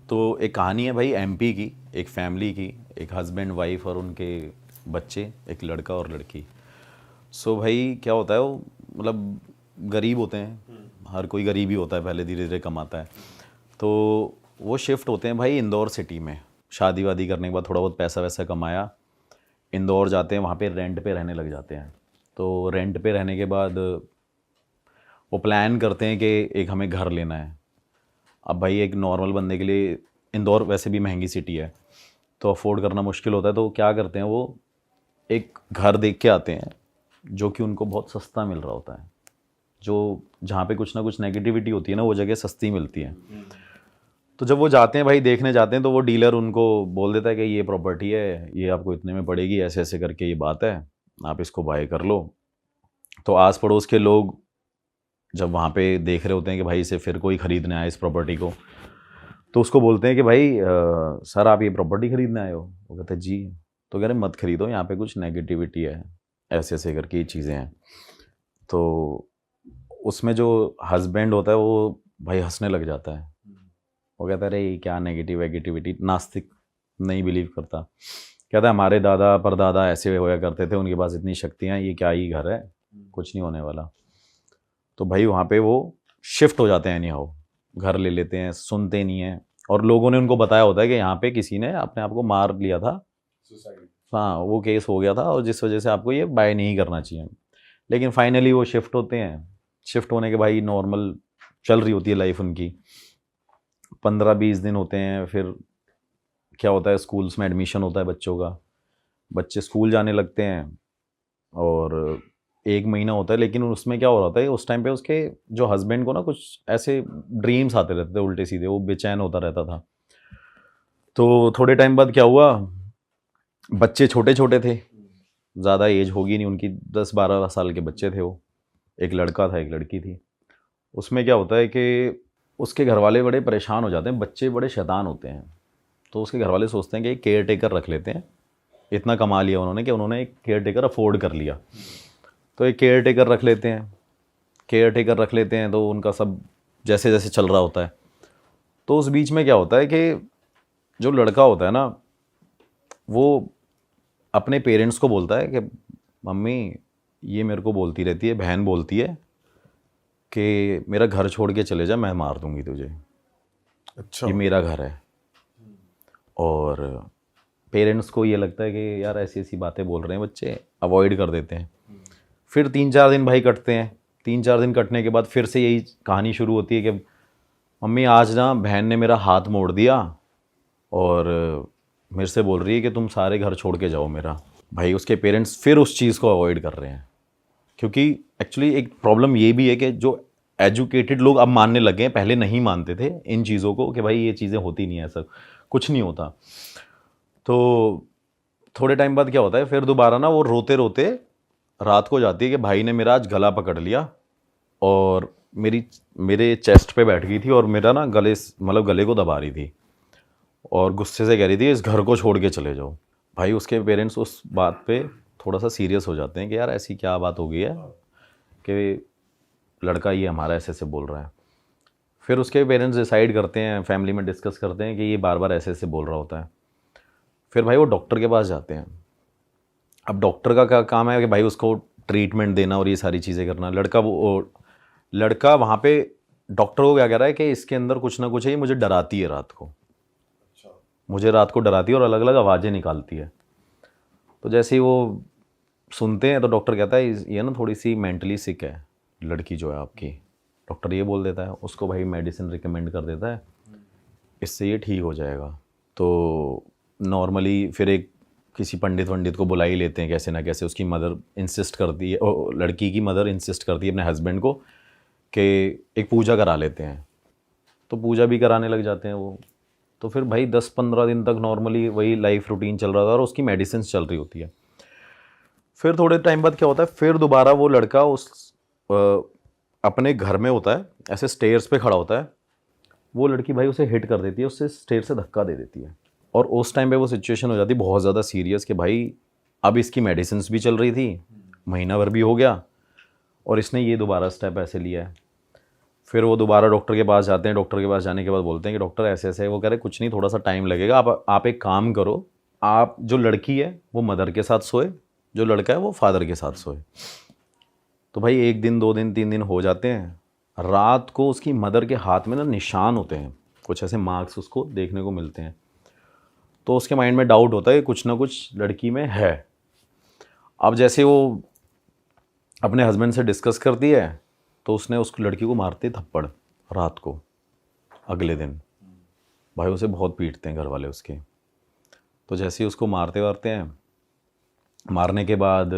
तो एक कहानी है भाई एमपी की, एक फैमिली की, एक हस्बैंड वाइफ और उनके बच्चे, एक लड़का और लड़की। सो भाई क्या होता है, वो मतलब गरीब होते हैं, हर कोई गरीब ही होता है, पहले धीरे धीरे कमाता है। तो वो शिफ्ट होते हैं भाई इंदौर सिटी में, शादी वादी करने के बाद थोड़ा बहुत पैसा वैसा कमाया, इंदौर जाते हैं, वहाँ पे रेंट पे रहने लग जाते हैं। तो रेंट पे रहने के बाद वो प्लान करते हैं कि एक हमें घर लेना है। अब भाई एक नॉर्मल बंदे के लिए इंदौर वैसे भी महंगी सिटी है, तो अफोर्ड करना मुश्किल होता है। तो क्या करते हैं, वो एक घर देख के आते हैं जो कि उनको बहुत सस्ता मिल रहा होता है। जो जहाँ पे कुछ ना कुछ नेगेटिविटी होती है ना, वो जगह सस्ती मिलती है। तो जब वो जाते हैं भाई, देखने जाते हैं, तो वो डीलर उनको बोल देता है कि ये प्रॉपर्टी है, ये आपको इतने में पड़ेगी, ऐसे ऐसे करके ये बात है, आप इसको बाय कर लो। तो आस पड़ोस के लोग जब वहाँ पे देख रहे होते हैं कि भाई इसे फिर कोई ख़रीदने आए इस प्रॉपर्टी को, तो उसको बोलते हैं कि भाई सर आप ये प्रॉपर्टी ख़रीदने आए हो? वो कहते हैं जी। तो कह रहे मत ख़रीदो, यहाँ पे कुछ नेगेटिविटी है, ऐसे ऐसे करके ये चीज़ें हैं। तो उसमें जो हस्बैंड होता है वो भाई हंसने लग जाता है। वो कहता है अरे ये क्या नेगेटिविटी, नास्तिक, नहीं बिलीव करता। कहता है हमारे दादा परदादा ऐसे होया करते थे, उनके पास इतनी शक्तियाँ, ये क्या ही घर है, कुछ नहीं होने वाला। तो भाई वहाँ पे वो शिफ्ट हो जाते हैं, एनी हाउ घर ले लेते हैं, सुनते नहीं हैं। और लोगों ने उनको बताया होता है कि यहाँ पे किसी ने अपने आप को मार लिया था, हाँ वो केस हो गया था, और जिस वजह से आपको ये बाय नहीं करना चाहिए। लेकिन फाइनली वो शिफ्ट होते हैं। शिफ्ट होने के भाई नॉर्मल चल रही होती है लाइफ उनकी, 15-20 दिन होते हैं। फिर क्या होता है, स्कूल्स में एडमिशन होता है बच्चों का, बच्चे स्कूल जाने लगते हैं। और 1 महीना होता है, लेकिन उसमें क्या हो रहा था उस टाइम पे, उसके जो हस्बैंड को ना कुछ ऐसे ड्रीम्स आते रहते थे उल्टे सीधे, वो बेचैन होता रहता था। तो थोड़े टाइम बाद क्या हुआ, बच्चे छोटे छोटे थे, ज़्यादा एज होगी नहीं उनकी, 10-12 साल के बच्चे थे वो। एक लड़का था एक लड़की थी। उसमें क्या होता है कि उसके घर वाले बड़े परेशान हो जाते हैं, बच्चे बड़े शैतान होते हैं। तो उसके घर वाले सोचते हैं कि एक केयर टेकर रख लेते हैं। इतना कमा लिया उन्होंने कि उन्होंने एक केयर टेकर अफोर्ड कर लिया। तो एक केयर टेकर रख लेते हैं, केयर टेकर रख लेते हैं, तो उनका सब जैसे जैसे चल रहा होता है। तो उस बीच में क्या होता है कि जो लड़का होता है ना, वो अपने पेरेंट्स को बोलता है कि मम्मी ये मेरे को बोलती रहती है, बहन बोलती है कि मेरा घर छोड़ के चले जा, मैं मार दूंगी तुझे, अच्छा। ये मेरा घर है। और पेरेंट्स को ये लगता है कि यार ऐसी ऐसी बातें बोल रहे हैं बच्चे, अवॉइड कर देते हैं। फिर 3-4 दिन भाई कटते हैं। 3-4 दिन कटने के बाद फिर से यही कहानी शुरू होती है कि मम्मी आज ना बहन ने मेरा हाथ मोड़ दिया और मेरे से बोल रही है कि तुम सारे घर छोड़ के जाओ मेरा। भाई उसके पेरेंट्स फिर उस चीज़ को अवॉइड कर रहे हैं, क्योंकि एक्चुअली एक प्रॉब्लम ये भी है कि जो एजुकेटेड लोग अब मानने लगे हैं, पहले नहीं मानते थे इन चीज़ों को कि भाई ये चीज़ें होती नहीं है, ऐसा कुछ नहीं होता। तो थोड़े टाइम बाद क्या होता है, फिर दोबारा ना वो रोते रोते रात को जाती है कि भाई ने मेरा आज गला पकड़ लिया और मेरे चेस्ट पे बैठ गई थी और मेरा ना गले को दबा रही थी और गुस्से से कह रही थी इस घर को छोड़ के चले जाओ। भाई उसके पेरेंट्स उस बात पे थोड़ा सा सीरियस हो जाते हैं कि यार ऐसी क्या बात हो गई है कि लड़का ये हमारा ऐसे ऐसे बोल रहा है। फिर उसके पेरेंट्स डिसाइड करते हैं, फैमिली में डिस्कस करते हैं कि ये बार बार ऐसे ऐसे बोल रहा होता है। फिर भाई वो डॉक्टर के पास जाते हैं। अब डॉक्टर का क्या काम है कि भाई उसको ट्रीटमेंट देना और ये सारी चीज़ें करना। लड़का वहाँ पे डॉक्टर को क्या कह रहा है कि इसके अंदर कुछ ना कुछ है, ये मुझे डराती है रात को, मुझे रात को डराती है और अलग अलग आवाज़ें निकालती है। तो जैसे ही वो सुनते हैं तो डॉक्टर कहता है ये ना थोड़ी सी मेंटली सिक है लड़की जो है आपकी। डॉक्टर ये बोल देता है उसको, भाई मेडिसिन रिकमेंड कर देता है, इससे ये ठीक हो जाएगा। तो नॉर्मली फिर एक किसी पंडित वंडित को बुला ही लेते हैं, कैसे ना कैसे। उसकी मदर इंसिस्ट करती है, लड़की की मदर इंसिस्ट करती है अपने हस्बैंड को कि एक पूजा करा लेते हैं। तो पूजा भी कराने लग जाते हैं वो। तो फिर भाई 10-15 दिन तक नॉर्मली वही लाइफ रूटीन चल रहा था और उसकी मेडिसिन चल रही होती है। फिर थोड़े टाइम बाद क्या होता है, फिर दोबारा वो लड़का अपने घर में होता है, ऐसे स्टेयर्स पे खड़ा होता है। वो लड़की भाई उसे हिट कर देती है, उससे स्टेयर से धक्का दे देती है। और उस टाइम पे वो सिचुएशन हो जाती है बहुत ज़्यादा सीरियस कि भाई अब इसकी मेडिसिन भी चल रही थी, महीना भर भी हो गया और इसने ये दोबारा स्टेप ऐसे लिया है। फिर वो दोबारा डॉक्टर के पास जाते हैं, डॉक्टर के पास जाने के बाद बोलते हैं कि डॉक्टर ऐसे ऐसे है। वो कह रहे कुछ नहीं, थोड़ा सा टाइम लगेगा, आप एक काम करो, आप जो लड़की है वो मदर के साथ सोए, जो लड़का है वो फादर के साथ सोए। तो भाई 1 दिन 2 दिन 3 दिन हो जाते हैं। रात को उसकी मदर के हाथ में ना निशान होते हैं, कुछ ऐसे मार्क्स उसको देखने को मिलते हैं। तो उसके माइंड में डाउट होता है कि कुछ ना कुछ लड़की में है। अब जैसे वो अपने हस्बैंड से डिस्कस करती है तो उसने उस लड़की को मारते थप्पड़ रात को। अगले दिन भाई उसे बहुत पीटते हैं घर वाले उसके। तो जैसे ही उसको मारते वारते हैं, मारने के बाद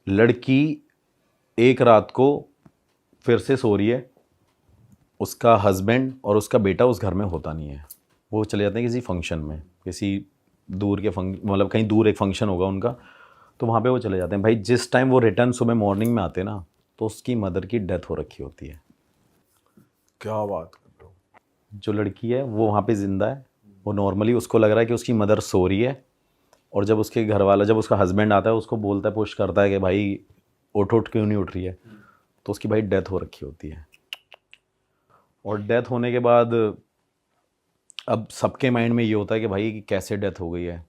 लड़की एक रात को फिर से सो रही है, उसका हस्बैंड और उसका बेटा उस घर में होता नहीं है। वो चले जाते हैं किसी फंक्शन में, किसी दूर के मतलब कहीं दूर एक फंक्शन होगा उनका, तो वहाँ पे वो चले जाते हैं। भाई जिस टाइम वो रिटर्न सुबह मॉर्निंग में आते हैं ना, तो उसकी मदर की डेथ हो रखी होती है। क्या बात कर रहे हो? जो लड़की है वो वहाँ पे ज़िंदा है। वो नॉर्मली उसको लग रहा है कि उसकी मदर सो रही है, और जब उसके घर वाला, जब उसका हस्बैंड आता है उसको बोलता है, पुश करता है कि भाई उठ क्यों नहीं उठ रही है, तो उसकी भाई डेथ हो रखी होती है। और डेथ होने के बाद अब सबके माइंड में ये होता है कि भाई कैसे डेथ हो गई है।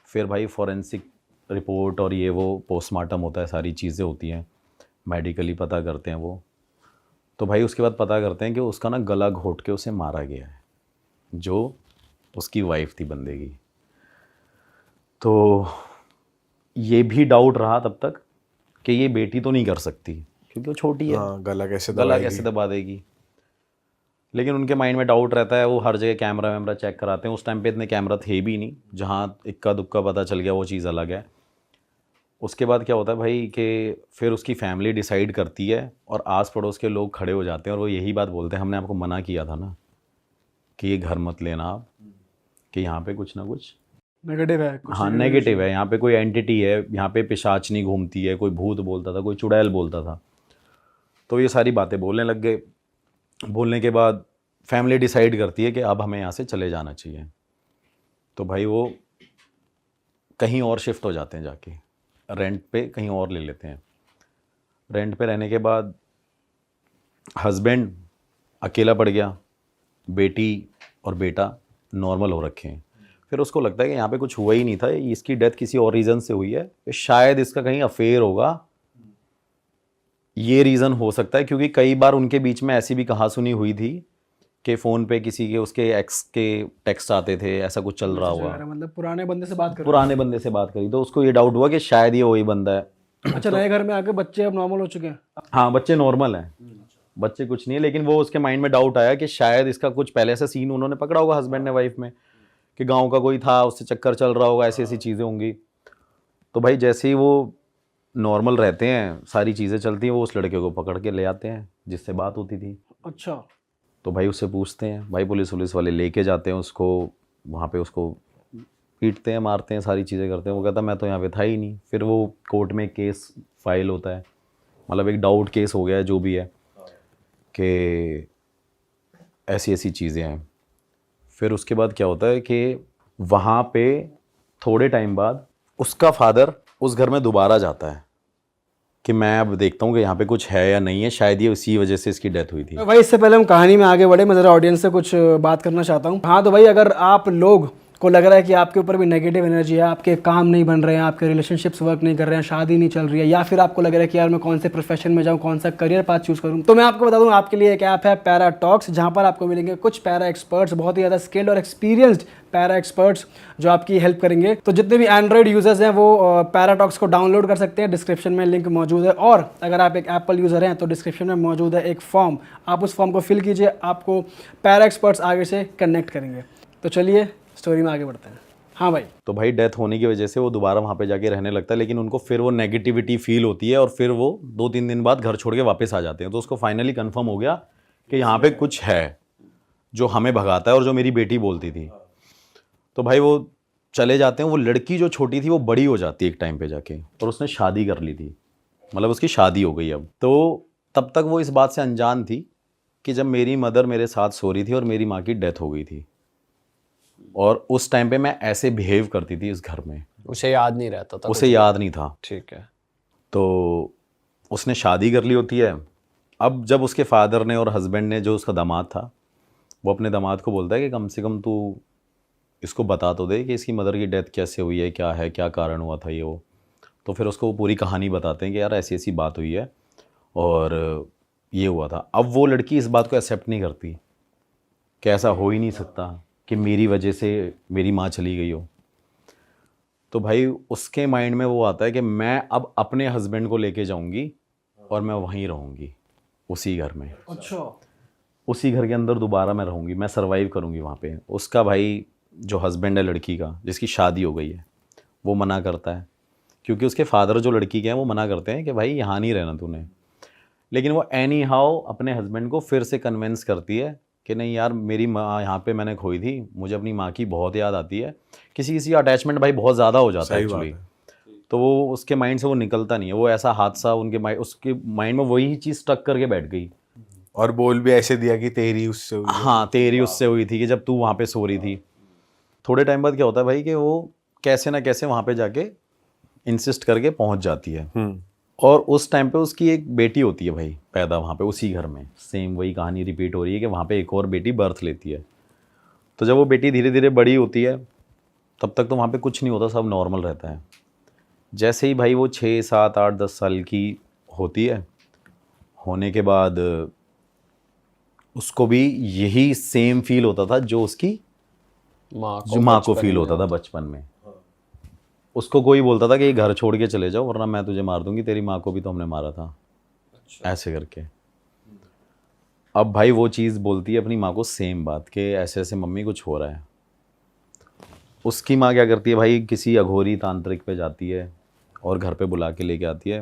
फिर भाई फॉरेंसिक रिपोर्ट और ये वो पोस्टमार्टम होता है, सारी चीज़ें होती हैं, मेडिकली पता करते हैं वो। तो भाई उसके बाद पता करते हैं कि उसका ना गला घोट के उसे मारा गया है, जो उसकी वाइफ थी बंदे की। तो ये भी डाउट रहा तब तक कि ये बेटी तो नहीं कर सकती क्योंकि वो छोटी है, हाँ, गला गला कैसे दबा देगी। लेकिन उनके माइंड में डाउट रहता है, वो हर जगह कैमरा वैमरा चेक कराते हैं। उस टाइम पे इतने कैमरा थे भी नहीं, जहाँ इक्का दुक्का पता चल गया वो चीज़ अलग है। उसके बाद क्या होता है भाई कि फिर उसकी फैमिली डिसाइड करती है और आस पड़ोस के लोग खड़े हो जाते हैं और वो यही बात बोलते हैं, हमने आपको मना किया था ना कि ये घर मत लेना आप, कि यहाँ पे कुछ ना कुछ नेगेटिव है। हाँ नेगेटिव है, यहाँ पे कोई एंटिटी है, यहाँ पे पिशाचनी घूमती है, कोई भूत बोलता था, कोई चुड़ैल बोलता था। तो ये सारी बातें बोलने लग गए। बोलने के बाद फैमिली डिसाइड करती है कि अब हमें यहाँ से चले जाना चाहिए। तो भाई वो कहीं और शिफ्ट हो जाते हैं, जाके रेंट पे कहीं और ले लेते हैं। रेंट पे रहने के बाद हस्बैंड अकेला पड़ गया, बेटी और बेटा नॉर्मल हो रखे हैं। फिर उसको लगता है कि यहाँ पे कुछ हुआ ही नहीं था, इसकी डेथ किसी और रीज़न से हुई है, शायद इसका कहीं अफेयर होगा, ये रीज़न हो सकता है। क्योंकि कई बार उनके बीच में ऐसी भी कहा सुनी हुई थी कि फ़ोन पे किसी के उसके एक्स के टेक्स्ट आते थे, ऐसा कुछ चल रहा हुआ, मतलब पुराने बंदे से बात कर पुराने बंदे से बात करी। तो उसको ये डाउट हुआ कि शायद ये वही बंदा है। अच्छा, नए घर में आके बच्चे अब नॉर्मल हो चुके हैं। हाँ बच्चे नॉर्मल हैं, बच्चे कुछ नहीं है। लेकिन वो उसके माइंड में डाउट आया कि शायद इसका कुछ पहले ऐसा सीन उन्होंने पकड़ा होगा हस्बैंड ने वाइफ में, कि गांव का कोई था, उससे चक्कर चल रहा होगा, ऐसी ऐसी चीज़ें होंगी। तो भाई जैसे ही वो नॉर्मल रहते हैं, सारी चीज़ें चलती हैं, वो उस लड़के को पकड़ के ले आते हैं जिससे बात होती थी। अच्छा। तो भाई उससे पूछते हैं, भाई पुलिस वाले लेके जाते हैं उसको, वहाँ पे उसको पीटते हैं, मारते हैं, सारी चीज़ें करते हैं। वो कहता मैं तो यहाँ पे था ही नहीं। फिर वो कोर्ट में केस फाइल होता है, मतलब एक डाउट केस हो गया है जो भी है, कि ऐसी ऐसी चीज़ें हैं। फिर उसके बाद क्या होता है कि वहाँ पे थोड़े टाइम बाद उसका फादर उस घर में दोबारा जाता है कि मैं अब देखता हूँ कि यहाँ पे कुछ है या नहीं है, शायद ये उसी वजह से इसकी डेथ हुई थी। भाई इससे पहले हम कहानी में आगे बढ़े, मैं ज़रा ऑडियंस से कुछ बात करना चाहता हूँ। हाँ तो भाई, अगर आप लोग को लग रहा है कि आपके ऊपर भी नेगेटिव एनर्जी है, आपके काम नहीं बन रहे हैं, आपके रिलेशनशिप्स वर्क नहीं कर रहे हैं, शादी नहीं चल रही है, या फिर आपको लग रहा है कि यार मैं कौन से प्रोफेशन में जाऊँ, कौन सा करियर पाथ चूज़ करूँ, तो मैं आपको बता दूँ आपके लिए एक ऐप है पैरा टॉक्स, जहाँ पर आपको मिलेंगे कुछ पैरा एक्सपर्ट्स, बहुत ही ज़्यादा स्किल्ड और एक्सपीरियंस्ड पैरा एक्सपर्ट्स जो आपकी हेल्प करेंगे। तो जितने भी एंड्रॉइड यूजर्स हैं वो पैराटॉक्स को डाउनलोड कर सकते हैं, डिस्क्रिप्शन में लिंक मौजूद है। और अगर आप एक एप्पल यूज़र हैं तो डिस्क्रिप्शन में मौजूद है एक फॉर्म, आप उस फॉर्म को फिल कीजिए, आपको पैरा एक्सपर्ट्स आगे से कनेक्ट करेंगे। तो चलिए स्टोरी में आगे बढ़ते हैं। हाँ भाई। तो भाई डेथ होने की वजह से वो दोबारा वहाँ पे जाके रहने लगता है, लेकिन उनको फिर वो नेगेटिविटी फील होती है और फिर वो 2-3 दिन बाद घर छोड़ के वापस आ जाते हैं। तो उसको फाइनली कंफर्म हो गया कि यहाँ पे कुछ है जो हमें भगाता है और जो मेरी बेटी बोलती थी। तो भाई वो चले जाते हैं। वो लड़की जो छोटी थी वो बड़ी हो जाती है एक टाइम पे जाके, और उसने शादी कर ली थी, मतलब उसकी शादी हो गई अब। तो तब तक वो इस बात से अनजान थी कि जब मेरी मदर मेरे साथ सो रही थी और मेरी माँ की डेथ हो गई थी, और उस टाइम पे मैं ऐसे बिहेव करती थी इस घर में। उसे याद नहीं रहता था, उसे याद नहीं था। ठीक है। तो उसने शादी कर ली होती है, अब जब उसके फादर ने और हस्बैंड ने, जो उसका दामाद था, वो अपने दामाद को बोलता है कि कम से कम तू इसको बता तो दे कि इसकी मदर की डेथ कैसे हुई है, क्या कारण हुआ था ये वो। तो फिर उसको वो पूरी कहानी बताते हैं कि यार ऐसी ऐसी बात हुई है और ये हुआ था। अब वो लड़की इस बात को एक्सेप्ट नहीं करती कि ऐसा हो ही नहीं सकता कि मेरी वजह से मेरी माँ चली गई हो। तो भाई उसके माइंड में वो आता है कि मैं अब अपने हस्बैंड को लेके जाऊंगी और मैं वहीं रहूंगी, उसी घर में, अच्छा। उसी घर के अंदर दोबारा मैं रहूंगी, मैं सरवाइव करूंगी वहाँ पे। उसका भाई जो हस्बैंड है लड़की का, जिसकी शादी हो गई है, वो मना करता है, क्योंकि उसके फादर जो लड़की के हैं वो मना करते हैं कि भाई यहाँ नहीं रहना तूने। लेकिन वो एनी हाउ अपने हस्बैंड को फिर से कन्विंस करती है कि नहीं यार, मेरी माँ यहाँ पे मैंने खोई थी, मुझे अपनी माँ की बहुत याद आती है। किसी किसी का अटैचमेंट भाई बहुत ज़्यादा हो जाता है सही बात एक्चुअली। है। तो वो उसके माइंड से वो निकलता नहीं है, वो ऐसा हादसा उसके माइंड में वही चीज़ स्टक करके बैठ गई। और बोल भी ऐसे दिया कि तेरी उससे हुई है। हाँ, तेरी उससे हुई थी कि जब तू वहाँ पे सो रही थी। थोड़े टाइम बाद क्या होता है भाई कि वो कैसे ना कैसे वहाँ पे जाके इंसिस्ट करके पहुँच जाती है। और उस टाइम पे उसकी एक बेटी होती है भाई पैदा वहाँ पे उसी घर में। सेम वही कहानी रिपीट हो रही है कि वहाँ पे एक और बेटी बर्थ लेती है। तो जब वो बेटी धीरे धीरे बड़ी होती है, तब तक तो वहाँ पे कुछ नहीं होता, सब नॉर्मल रहता है। जैसे ही भाई वो 6, 7, 8, 10 साल की होती है, होने के बाद उसको भी यही सेम फील होता था जो उसकी माँ को फील होता था बचपन में। उसको कोई बोलता था कि ये घर छोड़ के चले जाओ वरना मैं तुझे मार दूंगी, तेरी माँ को भी तो हमने मारा था। अच्छा। ऐसे करके अब भाई वो चीज़ बोलती है अपनी माँ को सेम बात कि ऐसे ऐसे मम्मी कुछ हो रहा है। उसकी माँ क्या करती है भाई, किसी अघोरी तांत्रिक पे जाती है और घर पे बुला के लेके आती है।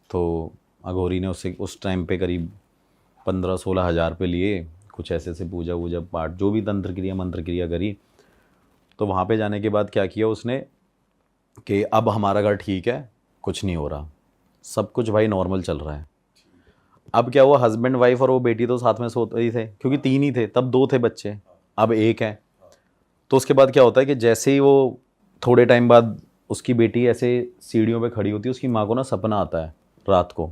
तो अघोरी ने उससे उस टाइम पे करीब 15-16 हज़ार पे लिए, कुछ ऐसे ऐसे पूजा वूजा पाठ जो भी तंत्र क्रिया मंत्र क्रिया करी। तो वहाँ पे जाने के बाद क्या किया उसने कि अब हमारा घर ठीक है, कुछ नहीं हो रहा, सब कुछ भाई नॉर्मल चल रहा है। अब क्या हुआ, हस्बैंड वाइफ और वो बेटी तो साथ में सोते ही थे, क्योंकि 3 ही थे तब, 2 थे बच्चे, अब 1 है। तो उसके बाद क्या होता है कि जैसे ही वो थोड़े टाइम बाद उसकी बेटी ऐसे सीढ़ियों पे खड़ी होती है, उसकी माँ को ना सपना आता है रात को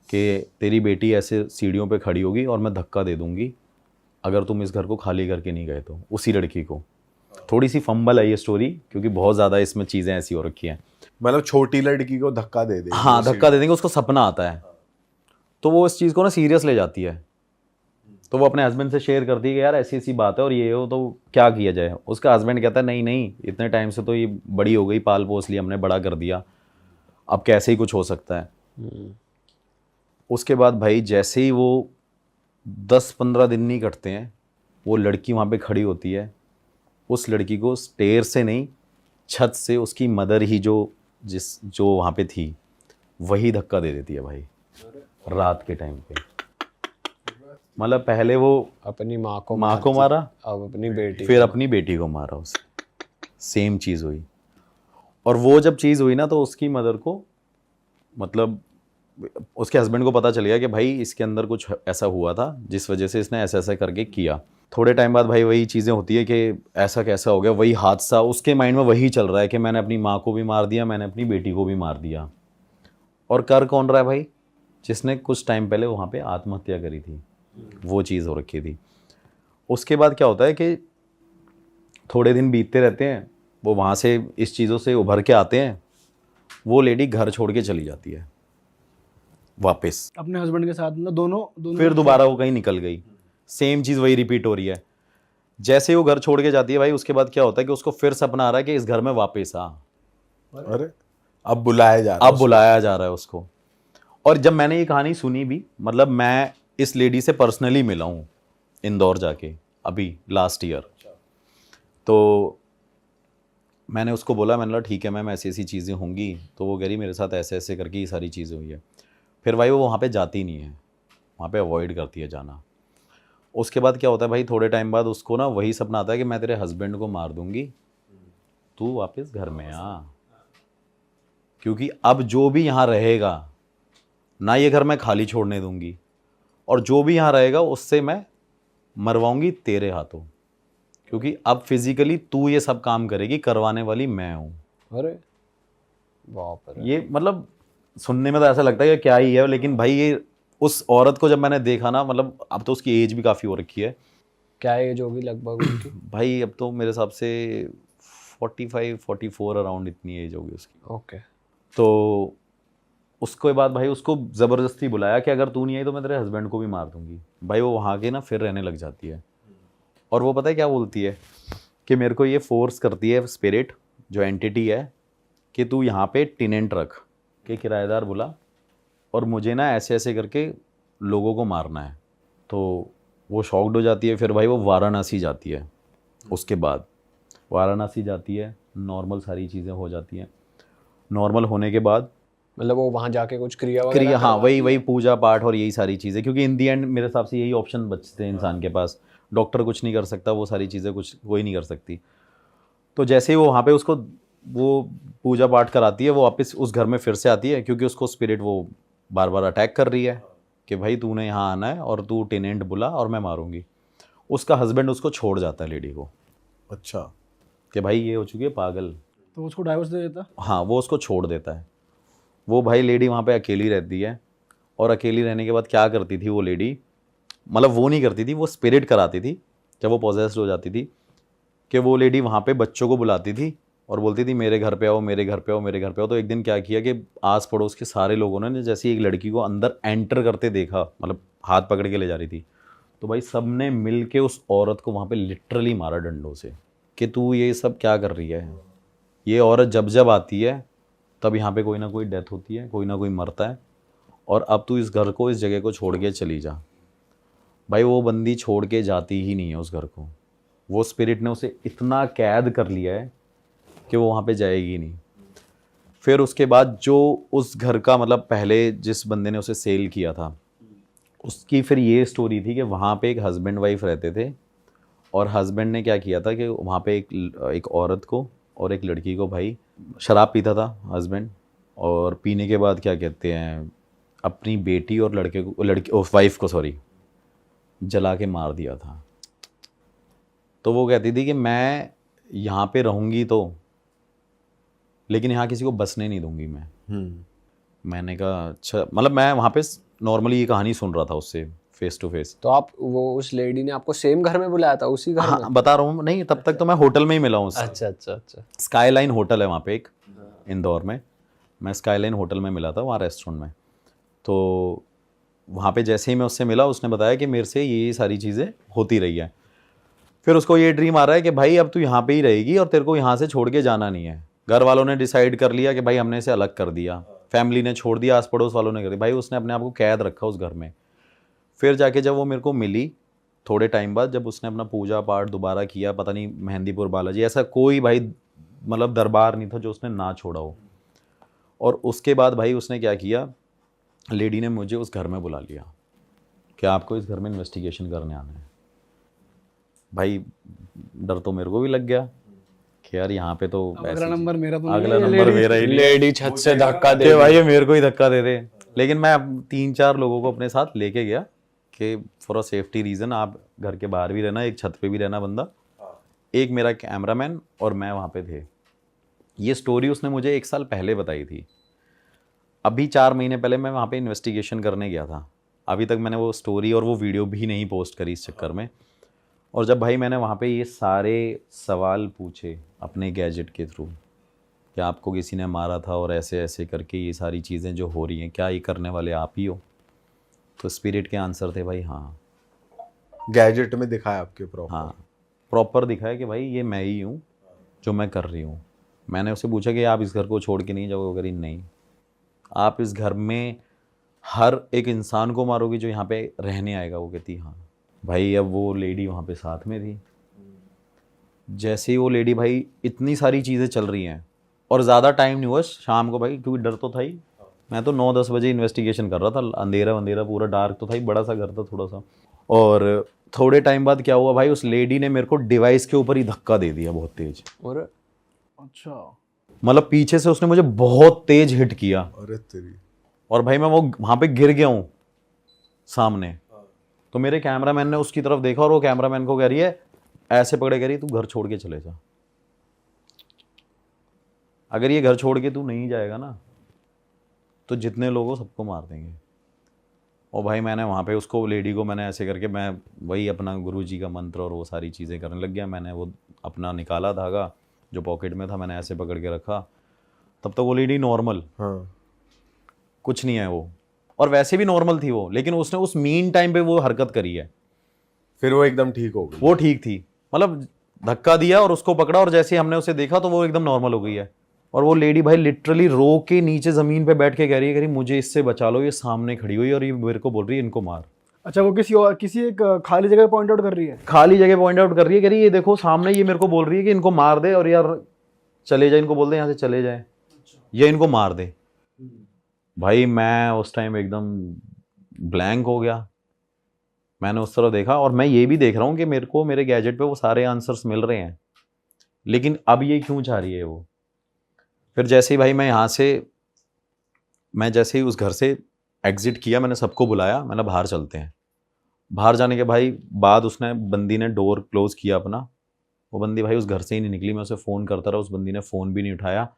कि तेरी बेटी ऐसे सीढ़ियों पे खड़ी होगी और मैं धक्का दे दूंगी अगर तुम इस घर को खाली करके नहीं गए तो। उसी लड़की को थोड़ी सी फंबल है ये स्टोरी, क्योंकि बहुत ज़्यादा इसमें चीज़ें ऐसी हो रखी हैं। मतलब छोटी लड़की को धक्का दे दे। हाँ, धक्का दे देंगे, उसको सपना आता है। तो वो इस चीज़ को ना सीरियस ले जाती है। तो वो अपने हस्बैंड से शेयर करती है कि यार ऐसी ऐसी बात है और ये हो तो क्या किया जाए। उसका हस्बैंड कहता है नहीं नहीं, इतने टाइम से तो ये बड़ी हो गई, पाल पोस लिया हमने, बड़ा कर दिया, अब कैसे ही कुछ हो सकता है। उसके बाद भाई जैसे ही वो 10-15 दिन नहीं कटते हैं, वो लड़की वहाँ पे खड़ी होती है। उस लड़की को स्टेयर से नहीं, छत से उसकी मदर ही जो वहाँ पे थी वही धक्का दे देती है भाई रात के टाइम पे। मतलब पहले वो अपनी माँ को मारा, अब अपनी बेटी, फिर अपनी बेटी को मारा उसे। सेम चीज़ हुई। और वो जब चीज़ हुई ना तो उसकी मदर को, मतलब उसके हस्बैंड को पता चल गया कि भाई इसके अंदर कुछ ऐसा हुआ था जिस वजह से इसने ऐसा ऐसा करके किया। थोड़े टाइम बाद भाई वही चीज़ें होती है कि ऐसा कैसा हो गया, वही हादसा उसके माइंड में वही चल रहा है कि मैंने अपनी माँ को भी मार दिया, मैंने अपनी बेटी को भी मार दिया। और कर कौन रहा है भाई, जिसने कुछ टाइम पहले वहाँ पे आत्महत्या करी थी, वो चीज़ हो रखी थी। उसके बाद क्या होता है कि थोड़े दिन बीतते रहते हैं, वो वहाँ से इस चीज़ों से उभर के आते हैं, वो लेडी घर छोड़ के चली जाती है वापस अपने हस्बैंड के साथ, मतलब दोनों फिर दोबारा वो कहीं निकल गई। सेम चीज़ वही रिपीट हो रही है। जैसे ही वो घर छोड़ के जाती है भाई, उसके बाद क्या होता है कि उसको फिर सपना आ रहा है कि इस घर में वापस आ। अरे अब बुलाया जा रहा अब बुलाया जा रहा है उसको। और जब मैंने ये कहानी सुनी भी, मतलब मैं इस लेडी से पर्सनली मिला हूँ इंदौर जाके अभी लास्ट ईयर। तो मैंने उसको बोला, मैंने बोला ठीक है मैम ऐसी ऐसी चीज़ें होंगी। तो वो कह रही मेरे साथ ऐसे ऐसे करके ये सारी चीज़ें हुई है। फिर भाई वो वहाँ पे जाती नहीं है, वहाँ पे अवॉइड करती है जाना। उसके बाद क्या होता है भाई, थोड़े टाइम बाद उसको ना वही सपना आता है कि मैं तेरे हस्बैंड को मार दूंगी, तू वापस घर में आ, क्योंकि अब जो भी यहाँ रहेगा ना, ये घर मैं खाली छोड़ने दूंगी, और जो भी यहाँ रहेगा उससे मैं मरवाऊंगी तेरे हाथों, क्योंकि अब फिजिकली तू ये सब काम करेगी, करवाने वाली मैं हूँ। अरे बाप रे। ये मतलब सुनने में तो ऐसा लगता है कि क्या ही है, लेकिन भाई ये उस औरत को जब मैंने देखा ना, मतलब अब तो उसकी एज भी काफ़ी हो रखी है क्या एज होगी लगभग उनकी? भाई, अब तो मेरे हिसाब से 45-44 अराउंड इतनी एज होगी उसकी। ओके। तो उसके बाद भाई उसको ज़बरदस्ती बुलाया कि अगर तू नहीं आई तो मैं तेरे हस्बैंड को भी मार दूंगी। भाई वो वहाँ के ना फिर रहने लग जाती है, और वो पता है क्या बोलती है कि मेरे को ये फोर्स करती है स्पिरिट जो एंटिटी है कि तू यहाँ पे टेनेंट रख, कि किराएदार बुला, और मुझे ना ऐसे ऐसे करके लोगों को मारना है। तो वो शॉक्ड हो जाती है। फिर भाई वो वाराणसी जाती है। उसके बाद वाराणसी जाती है, नॉर्मल सारी चीज़ें हो जाती हैं। नॉर्मल होने के बाद मतलब वो वहां जाके कुछ क्रिया वगैरह क्रिया, हाँ करवाती वही है? पूजा पाठ और यही सारी चीज़ें, क्योंकि इन दी एंड मेरे हिसाब से यही ऑप्शन बचते हैं इंसान के पास। डॉक्टर कुछ नहीं कर सकता, वो सारी चीज़ें कुछ कोई नहीं कर सकती। तो जैसे ही वो वहाँ पे उसको वो पूजा पाठ कराती है, वो वापस उस घर में फिर से आती है, क्योंकि उसको स्पिरिट वो बार बार अटैक कर रही है कि भाई तूने यहाँ आना है और तू टेनेंट बुला और मैं मारूंगी। उसका हस्बैंड उसको छोड़ जाता है लेडी को, अच्छा। कि भाई ये हो चुकी है पागल। तो उसको डाइवोर्स दे देता। हाँ, वो उसको छोड़ देता है। वो भाई लेडी वहाँ पे अकेली रहती है, और अकेली रहने के बाद क्या करती थी वो लेडी, मतलब वो नहीं करती थी, वो स्पिरिट कराती थी जब वो पॉजेस्ड हो जाती थी, कि वो लेडी वहाँ पे बच्चों को बुलाती थी और बोलती थी मेरे घर पे आओ, मेरे घर पे आओ, मेरे घर पे आओ। तो एक दिन क्या किया कि आस पड़ोस के सारे लोगों ने जैसे एक लड़की को अंदर एंटर करते देखा, मतलब हाथ पकड़ के ले जा रही थी, तो भाई सब ने मिल के उस औरत को वहाँ पे लिटरली मारा डंडों से कि तू ये सब क्या कर रही है। ये औरत जब जब आती है तब यहाँ पे कोई ना कोई डेथ होती है, कोई ना कोई मरता है, और अब तू इस घर को, इस जगह को छोड़ के चली जा। भाई वो बंदी छोड़ के जाती ही नहीं है उस घर को। वो स्पिरिट ने उसे इतना कैद कर लिया है कि वो वहाँ पे जाएगी नहीं। फिर उसके बाद जो उस घर का, मतलब पहले जिस बंदे ने उसे सेल किया था, उसकी फिर ये स्टोरी थी कि वहाँ पे एक हस्बैंड वाइफ रहते थे, और हस्बैंड ने क्या किया था कि वहाँ पे एक औरत को और एक लड़की को, भाई शराब पीता था हस्बैंड, और पीने के बाद क्या कहते हैं अपनी बेटी और लड़की वाइफ को सॉरी जला के मार दिया था। तो वो कहती थी कि मैं यहाँ पे रहूँगी तो, लेकिन यहाँ किसी को बसने नहीं दूंगी मैं। मैंने कहा अच्छा, मतलब मैं वहाँ पे नॉर्मली ये कहानी सुन रहा था उससे फेस टू फेस। तो आप वो उस लेडी ने आपको सेम घर में बुलाया था, उसी घर में? हाँ बता रहा हूँ, नहीं तब तक तो मैं होटल में ही मिला हूँ उससे। अच्छा अच्छा अच्छा। स्काईलाइन होटल है वहाँ पे एक, इंदौर में। मैं स्काईलाइन होटल में मिला था वहाँ रेस्टोरेंट में। तो वहाँ पे जैसे ही मैं उससे मिला, उसने बताया कि मेरे से ये सारी चीज़ें होती रही है। फिर उसको ये ड्रीम आ रहा है कि भाई अब तू यहाँ पे ही रहेगी और तेरे को यहाँ से छोड़ के जाना नहीं है। घर वालों ने डिसाइड कर लिया कि भाई हमने इसे अलग कर दिया, फैमिली ने छोड़ दिया, आस पड़ोस वालों ने कर दिया, भाई उसने अपने आप को कैद रखा उस घर में। फिर जाके जब वो मेरे को मिली थोड़े टाइम बाद, जब उसने अपना पूजा पाठ दोबारा किया, पता नहीं मेहंदीपुर बालाजी, ऐसा कोई भाई मतलब दरबार नहीं था जो उसने ना छोड़ा हो। और उसके बाद भाई उसने क्या किया, लेडी ने मुझे उस घर में बुला लिया कि आपको इस घर में इन्वेस्टिगेशन करने आना है। भाई डर तो मेरे को भी लग गया कि यार यहाँ पे तो अगला नंबर मेरा तो नहीं अगला है, ये नंबर lady- मेरा ही नहीं है। लेडी छत से धक्का दे कि दी। भाई ये मेरे को ही धक्का दे दे। लेकिन मैं 3-4 लोगों को अपने साथ लेके गया कि फॉर अ सेफ्टी रीज़न आप घर के बाहर भी रहना, एक छत पे भी रहना बंदा, एक मेरा कैमरामैन और मैं वहाँ पे थे। ये स्टोरी उसने मुझे 1 साल पहले बताई थी। अभी 4 महीने पहले मैं वहाँ पे इन्वेस्टिगेशन करने गया था। अभी तक मैंने वो स्टोरी और वो वीडियो भी नहीं पोस्ट करी इस चक्कर में। और जब भाई मैंने वहाँ पे ये सारे सवाल पूछे अपने गैजेट के थ्रू कि आपको किसी ने मारा था और ऐसे ऐसे करके ये सारी चीज़ें जो हो रही हैं, क्या ये करने वाले आप ही हो? तो स्पिरिट के आंसर थे भाई हाँ। गैजेट में दिखाया आपके प्रॉपर? हाँ प्रॉपर दिखाया कि भाई ये मैं ही हूँ जो मैं कर रही हूँ। मैंने उससे पूछा कि आप इस घर को छोड़ के नहीं जाओगे? अगर नहीं, आप इस घर में हर एक इंसान को मारोगे जो यहाँ पे रहने आएगा? वो कहती हाँ। भाई अब वो लेडी वहाँ पे साथ में थी। जैसे ही वो लेडी, भाई इतनी सारी चीज़ें चल रही हैं और ज़्यादा टाइम नहीं हुआ शाम को भाई, क्योंकि डर तो था ही। मैं तो 9-10 बजे इन्वेस्टिगेशन कर रहा था, अंधेरा अंधेरा पूरा डार्क तो था ही, बड़ा सा घर था थोड़ा सा। और थोड़े टाइम बाद क्या हुआ भाई, उस लेडी ने मेरे को डिवाइस के ऊपर ही धक्का दे दिया बहुत तेज। और अच्छा, मतलब पीछे से उसने मुझे बहुत तेज हिट किया, अरे तेरी। और भाई मैं वो वहाँ पे गिर गया हूँ सामने। तो मेरे कैमरामैन ने उसकी तरफ देखा और वो कैमरामैन को कह रही है, ऐसे पकड़े कह रही है, तू घर छोड़ के चले जा। अगर ये घर छोड़ के तू नहीं जाएगा ना तो जितने लोग हो सबको मार देंगे। और भाई मैंने वहाँ पे उसको लेडी को मैंने ऐसे करके मैं वही अपना गुरुजी का मंत्र और वो सारी चीज़ें करने लग गया। मैंने वो अपना निकाला धागा जो पॉकेट में था, मैंने ऐसे पकड़ के रखा। तब तक वो लेडी नॉर्मल, हाँ। कुछ नहीं है वो, और वैसे भी नॉर्मल थी वो, लेकिन उसने उस मीन टाइम पे वो हरकत करी है। फिर वो एकदम ठीक हो गई। वो ठीक थी, मतलब धक्का दिया और उसको पकड़ा, और जैसे ही हमने उसे देखा तो वो एकदम नॉर्मल हो गई है। और वो लेडी भाई लिटरली रो के नीचे ज़मीन पे बैठ के कह रही है मुझे इससे बचा लो, ये सामने खड़ी हुई है और ये मेरे को बोल रही है इनको मार। अच्छा, वो किसी एक खाली जगह पॉइंट आउट कर रही है? खाली जगह पॉइंट आउट कर रही है, कह रही है ये देखो सामने, ये मेरे को बोल रही है कि इनको मार दे, और यार चले जाए, इनको बोल दे यहाँ से चले जाए, ये इनको मार दे। भाई मैं उस टाइम एकदम ब्लैंक हो गया। मैंने उस तरह देखा, और मैं ये भी देख रहा हूँ कि मेरे को मेरे गैजेट पे वो सारे आंसर्स मिल रहे हैं, लेकिन अब ये क्यों चाह रही है वो। फिर जैसे ही भाई मैं जैसे ही उस घर से एग्जिट किया, मैंने सबको बुलाया, मैंने बाहर चलते हैं। बाहर जाने के भाई बाद उसने बंदी ने डोर क्लोज किया अपना। वो बंदी भाई उस घर से ही नहीं निकली। मैं उसे फ़ोन करता रहा, उस बंदी ने फ़ोन भी नहीं उठाया।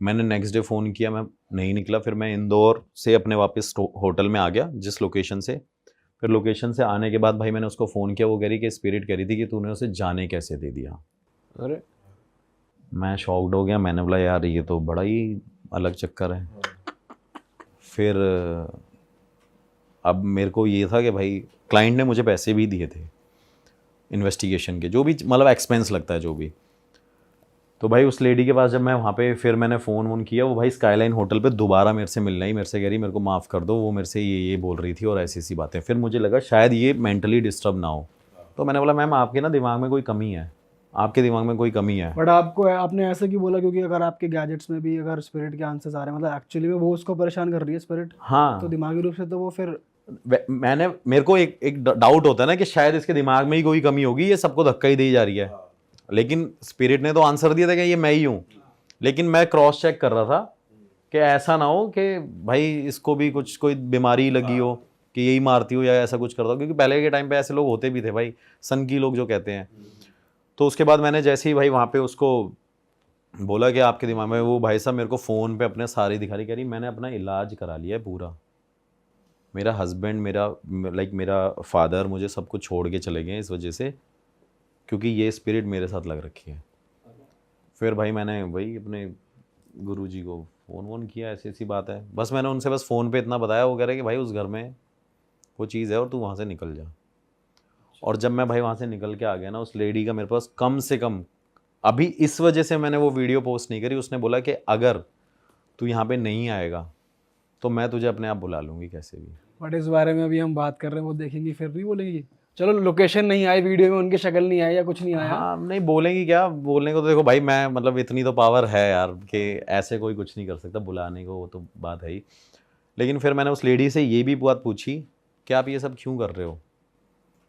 मैंने नेक्स्ट डे फ़ोन किया, मैं नहीं निकला। फिर मैं इंदौर से अपने वापस होटल में आ गया जिस लोकेशन से। फिर लोकेशन से आने के बाद भाई मैंने उसको फ़ोन किया। वो कह रही कि स्पिरिट कह रही थी कि तूने उसे जाने कैसे दे दिया। अरे मैं शॉक्ड हो गया। मैंने बोला यार ये तो बड़ा ही अलग चक्कर है। फिर अब मेरे को ये था कि भाई क्लाइंट ने मुझे पैसे भी दिए थे इन्वेस्टिगेशन के, जो भी मतलब एक्सपेंस लगता है जो भी। तो भाई उस लेडी के पास जब मैं वहाँ पे फिर मैंने फ़ोन वोन किया, वो भाई स्काईलाइन होटल पे दोबारा मेरे से मिलना ही, मेरे से कह रही मेरे को माफ़ कर दो, वो मेरे से ये बोल रही थी और ऐसी ऐसी बातें। फिर मुझे लगा शायद ये मेंटली डिस्टर्ब ना हो। तो मैंने बोला मैम आपके ना दिमाग में कोई कमी है, आपके दिमाग में कोई कमी है। बट आपने ऐसे क्यों बोला? क्योंकि अगर आपके गैजेट्स में भी अगर स्पिरिट के आंसर्स आ रहे हैं, मतलब एक्चुअली में वो उसको परेशान कर रही है स्पिरिट, हाँ, तो दिमागी रूप से तो वो फिर मेरे को एक डाउट होता है ना कि शायद इसके दिमाग में ही कोई कमी होगी, ये सबको धक्का ही दी जा रही है। लेकिन स्पिरिट ने तो आंसर दिया था कि ये मैं ही हूँ। लेकिन मैं क्रॉस चेक कर रहा था कि ऐसा ना हो कि भाई इसको भी कुछ कोई बीमारी लगी हो कि यही मारती हो या ऐसा कुछ करता हो, क्योंकि पहले के टाइम पे ऐसे लोग होते भी थे भाई, सन की लोग जो कहते हैं। तो उसके बाद मैंने जैसे ही भाई वहाँ पे उसको बोला कि आपके दिमाग में, वो भाई साहब मेरे को फ़ोन पे अपने सारी दिखा रही, कह रही मैंने अपना इलाज करा लिया है पूरा। मेरा हस्बैंड, मेरा फादर मुझे सब कुछ छोड़ के चले गए इस वजह से, क्योंकि ये स्पिरिट मेरे साथ लग रखी है। फिर भाई मैंने वही अपने गुरुजी को फ़ोन वोन किया, ऐसी ऐसी बात है। बस मैंने उनसे बस फ़ोन पे इतना बताया, वो कह रहे कि भाई उस घर में वो चीज़ है और तू वहाँ से निकल जा। और जब मैं भाई वहाँ से निकल के आ गया ना, उस लेडी का मेरे पास कम से कम, अभी इस वजह से मैंने वो वीडियो पोस्ट नहीं करी, उसने बोला कि अगर तू यहाँ पे नहीं आएगा तो मैं तुझे अपने आप बुला लूँगी कैसे भी। बट इस बारे में अभी हम बात कर रहे हैं, वो देखेंगी फिर नहीं बोलेंगी? चलो लोकेशन नहीं आई, वीडियो में उनकी शक्ल नहीं आई या कुछ नहीं आया। हाँ नहीं बोलेंगी क्या, बोलने को तो देखो भाई मैं मतलब इतनी तो पावर है यार कि ऐसे कोई कुछ नहीं कर सकता बुलाने को, वो तो बात है ही। लेकिन फिर मैंने उस लेडी से ये भी बात पूछी कि आप ये सब क्यों कर रहे हो,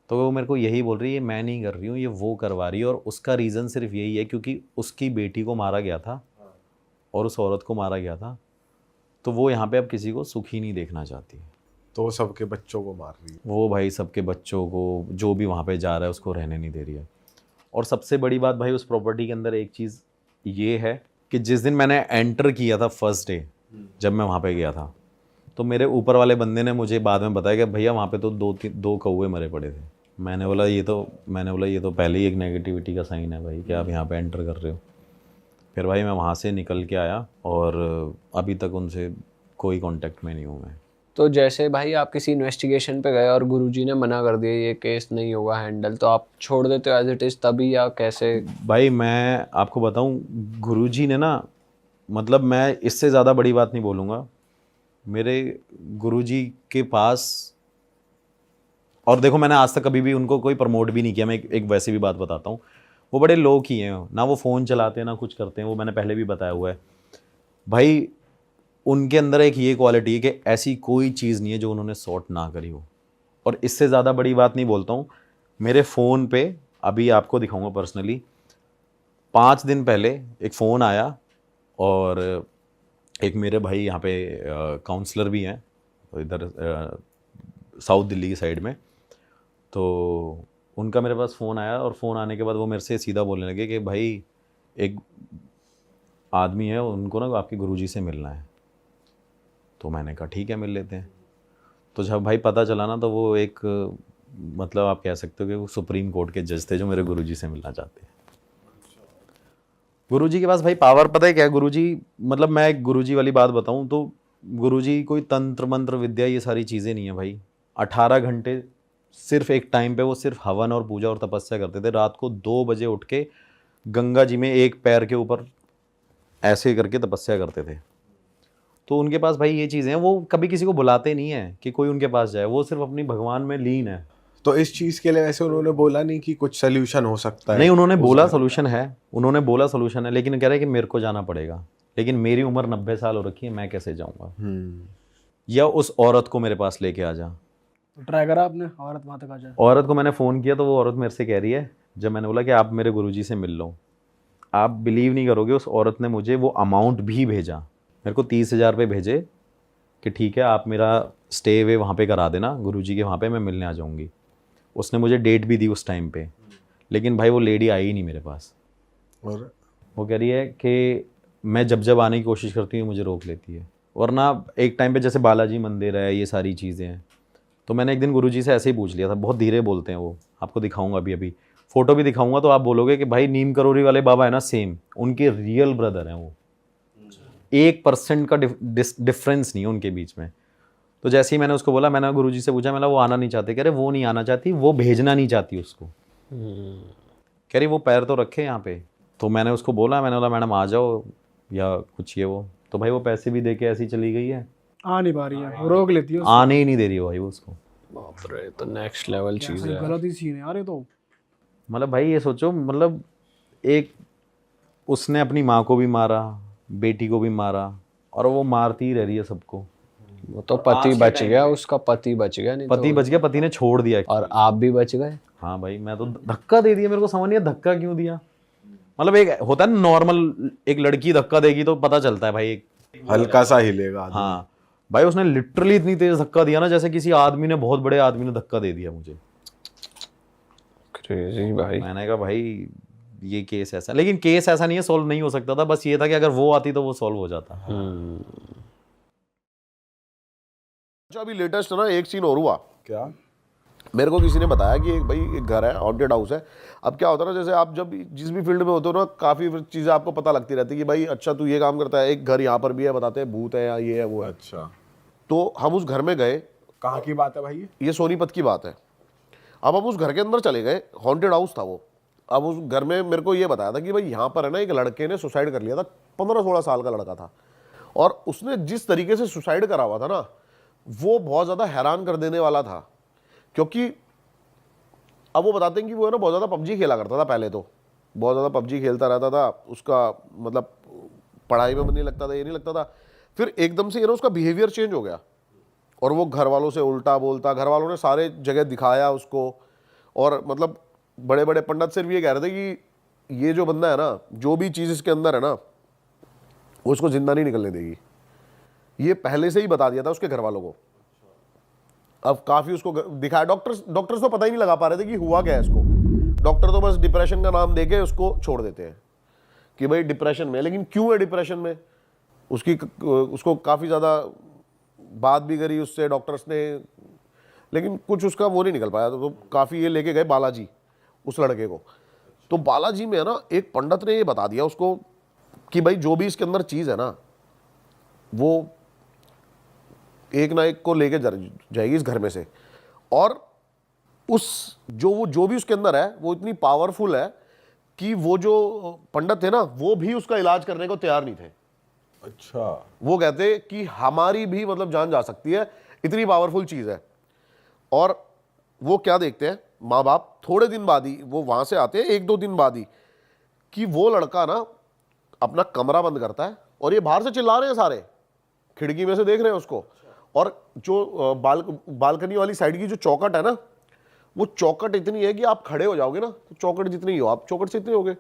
तो वो मेरे को यही बोल रही है मैं नहीं कर रही हूँ, ये वो करवा रही है। और उसका रीज़न सिर्फ यही है क्योंकि उसकी बेटी को मारा गया था और उस औरत को मारा गया था, तो वो यहाँ पे अब किसी को सुखी नहीं देखना चाहती। तो वो सबके बच्चों को मार रही है। वो भाई सबके बच्चों को जो भी वहाँ पे जा रहा है उसको रहने नहीं दे रही है। और सबसे बड़ी बात भाई उस प्रॉपर्टी के अंदर एक चीज़ ये है कि जिस दिन मैंने एंटर किया था फर्स्ट डे, जब मैं वहाँ पे गया था, तो मेरे ऊपर वाले बंदे ने मुझे बाद में बताया कि भैया वहाँ पे तो दो कौवे मरे पड़े थे। मैंने बोला ये तो पहले ही एक नेगेटिविटी का साइन है भाई कि आप यहाँ पे एंटर कर रहे हो। फिर भाई मैं वहाँ से निकल के आया और अभी तक उनसे कोई कांटेक्ट में नहीं हूँ मैं। तो जैसे भाई आप किसी इन्वेस्टिगेशन पे गए और गुरुजी ने मना कर दिया ये केस नहीं होगा हैंडल, तो आप छोड़ देते हो एज इट इज़ तभी, या कैसे? भाई मैं आपको बताऊं, गुरुजी ने ना, मतलब मैं इससे ज़्यादा बड़ी बात नहीं बोलूँगा, मेरे गुरुजी के पास, और देखो मैंने आज तक कभी भी उनको कोई प्रमोट भी नहीं किया, मैं एक वैसी भी बात बताता हूँ, वो बड़े लो ही हैं ना, वो फ़ोन चलाते हैं ना कुछ करते हैं, वो मैंने पहले भी बताया हुआ है भाई। उनके अंदर एक ये क्वालिटी है कि ऐसी कोई चीज़ नहीं है जो उन्होंने सॉर्ट ना करी हो। और इससे ज़्यादा बड़ी बात नहीं बोलता हूँ, मेरे फ़ोन पे अभी आपको दिखाऊंगा पर्सनली, 5 दिन पहले एक फ़ोन आया, और एक मेरे भाई यहाँ पे काउंसलर भी हैं इधर साउथ दिल्ली की साइड में, तो उनका मेरे पास फ़ोन आया, और फ़ोन आने के बाद वो मेरे से सीधा बोलने लगे कि भाई एक आदमी है, उनको ना आपके गुरुजी से मिलना है। तो मैंने कहा ठीक है मिल लेते हैं। तो जब भाई पता चला ना, तो वो एक मतलब आप कह सकते हो कि वो सुप्रीम कोर्ट के जज थे जो मेरे गुरुजी से मिलना चाहते हैं। गुरुजी के पास भाई पावर पता है क्या है? गुरुजी मतलब मैं एक गुरुजी वाली बात बताऊं तो गुरुजी कोई तंत्र मंत्र विद्या ये सारी चीज़ें नहीं है भाई। 18 घंटे सिर्फ एक टाइम पे वो सिर्फ हवन और पूजा और तपस्या करते थे। रात को 2 बजे उठ के गंगा जी में एक पैर के ऊपर ऐसे करके तपस्या करते थे। तो उनके पास भाई ये चीज़ें हैं, वो कभी किसी को बुलाते नहीं है कि कोई उनके पास जाए, वो सिर्फ अपनी भगवान में लीन है। तो इस चीज के लिए वैसे उन्होंने बोला नहीं कि कुछ सोल्यूशन हो सकता है? नहीं, उन्होंने बोला सोल्यूशन है, उन्होंने बोला सोल्यूशन है, लेकिन कह रहे हैं कि मेरे को जाना पड़ेगा। लेकिन मेरी उम्र 90 साल हो रखी है, मैं कैसे जाऊंगा? या उस औरत को मेरे पास लेके आ जा। तो ट्राई करा आपने, औरत वहाँ तक आ जाए? औरत को मैंने फ़ोन किया तो वो औरत मेरे से कह रही है, जब मैंने बोला कि आप मेरे गुरुजी से मिल लो, आप बिलीव नहीं करोगे, उस औरत ने मुझे वो अमाउंट भी भेजा। मेरे को 30,000 रुपये भेजे कि ठीक है आप मेरा स्टे वे वहाँ पे करा देना गुरुजी के वहाँ पे, मैं मिलने आ जाऊँगी। उसने मुझे डेट भी दी उस टाइम पे, लेकिन भाई वो लेडी आई ही नहीं मेरे पास। और वो कह रही है कि मैं जब जब आने की कोशिश करती हूँ मुझे रोक लेती है। वरना एक टाइम पे जैसे बालाजी मंदिर है, ये सारी चीज़ें हैं, तो मैंने एक दिन गुरुजी से ऐसे ही पूछ लिया था। बहुत धीरे बोलते हैं वो, आपको दिखाऊंगा अभी फ़ोटो भी दिखाऊंगा, तो आप बोलोगे कि भाई नीम करोरी वाले बाबा है ना, सेम उनके रियल ब्रदर हैं वो। 1% का डिफरेंस नहीं है उनके बीच में। तो जैसे ही मैंने उसको बोला, मैंने गुरुजी से पूछा, मैंने वो आना नहीं चाहते? कह रहे वो नहीं आना चाहती, वो भेजना नहीं चाहती उसको। कह रही वो पैर तो रखे यहाँ पे। तो मैंने उसको बोला, मैंने बोला मैडम आ जाओ या कुछ ये वो, तो भाई वो पैसे भी दे के ऐसी चली गई है, आ नहीं पा रही है, वो रोक लेती है उसको। आने ही नहीं दे रही हो भाई वो उसको। बाप रे, तो नेक्स्ट लेवल चीज़ है। गलत ही सीन है यार ये तो। मतलब भाई ये सोचो, मतलब एक उसने अपनी माँ को भी मारा, बेटी को भी मारा, और वो मारती ही रह रही है सबको। वो तो पति बच गया, उसका पति बच गया, नहीं पति बच गया, पति ने छोड़ दिया। और आप भी बच गए। हाँ भाई, मैं तो धक्का दे दिया, मेरे को समझ नहीं आया धक्का क्यों दिया। मतलब एक होता है नॉर्मल, एक लड़की धक्का देगी तो पता चलता है भाई, एक हल्का सा हिलेगा आदमी। हाँ भाई उसने लिटरली इतनी तेज धक्का दिया ना, जैसे किसी आदमी ने, बहुत बड़े आदमी ने धक्का दे दिया मुझे। क्रेजी भाई। मैंने कहा भाई ये केस ऐसा, लेकिन केस ऐसा नहीं है, सॉल्व नहीं हो सकता था। बस ये था कि अगर वो आती तो वो सॉल्व हो जाता। अच्छा, अभी लेटेस्ट ना एक सीन और हुआ। क्या? मेरे को किसी ने बताया कि एक घर है, हॉन्टेड हाउस है। अब क्या होता है ना, जैसे आप जब जिस भी फील्ड में होते हो ना, काफ़ी चीज़ें आपको पता लगती रहती है कि भाई अच्छा तू ये काम करता है, एक घर यहाँ पर भी है, बताते हैं भूत है या ये है वो है। अच्छा, तो हम उस घर में गए। कहाँ की बात है भाई ये सोनीपत की बात है। अब हम उस घर के अंदर चले गए, हॉन्टेड हाउस था वो। अब उस घर में मेरे को ये बताया था कि भाई यहाँ पर है ना, एक लड़के ने सुसाइड कर लिया था, 15-16 साल का लड़का था। और उसने जिस तरीके से सुसाइड करा हुआ था ना, वो बहुत ज़्यादा हैरान कर देने वाला था। क्योंकि अब वो बताते हैं कि वो है ना बहुत ज़्यादा पबजी खेला करता था पहले, तो बहुत ज़्यादा पबजी खेलता रहता था। उसका मतलब पढ़ाई में मन नहीं लगता था, ये नहीं लगता था। फिर एकदम से ये ना उसका बिहेवियर चेंज हो गया, और वो घर वालों से उल्टा बोलता। घर वालों ने सारे जगह दिखाया उसको, और मतलब बड़े बड़े पंडित सिर्फ ये कह रहे थे कि ये जो बंदा है ना, जो भी चीज़ इसके अंदर है ना, वो उसको जिंदा नहीं निकलने देगी। ये पहले से ही बता दिया था उसके घर वालों को। अब काफ़ी उसको दिखाया, डॉक्टर्स तो पता ही नहीं लगा पा रहे थे कि हुआ क्या है इसको। डॉक्टर तो बस डिप्रेशन का नाम देके उसको छोड़ देते हैं कि भाई डिप्रेशन में। लेकिन क्यों है डिप्रेशन में, उसको काफ़ी ज़्यादा बात भी करी उससे डॉक्टर्स ने, लेकिन कुछ उसका वो नहीं निकल पाया। तो काफ़ी ये लेके गए बालाजी उस लड़के को। तो बालाजी में है ना, एक पंडित ने ये बता दिया उसको कि भाई जो भी इसके अंदर चीज़ है ना, वो एक ना एक को लेके जाएगी इस घर में से। और उस जो भी उसके अंदर है, वो इतनी पावरफुल है कि वो जो पंडित थे ना, वो भी उसका इलाज करने को तैयार नहीं थे। अच्छा, वो कहते कि हमारी भी मतलब जान जा सकती है, इतनी पावरफुल चीज़ है। और वो क्या देखते हैं माँ बाप, थोड़े दिन बाद ही वो वहाँ से आते हैं, 1-2 दिन बाद ही, कि वो लड़का ना अपना कमरा बंद करता है, और ये बाहर से चिल्ला रहे हैं सारे, खिड़की में से देख रहे हैं उसको। और जो बालकनी वाली साइड की जो चौखट है ना, वो चौखट इतनी है कि आप खड़े हो जाओगे ना, तो चौखट जितनी ही हो आप, चौखट से इतने हो गए।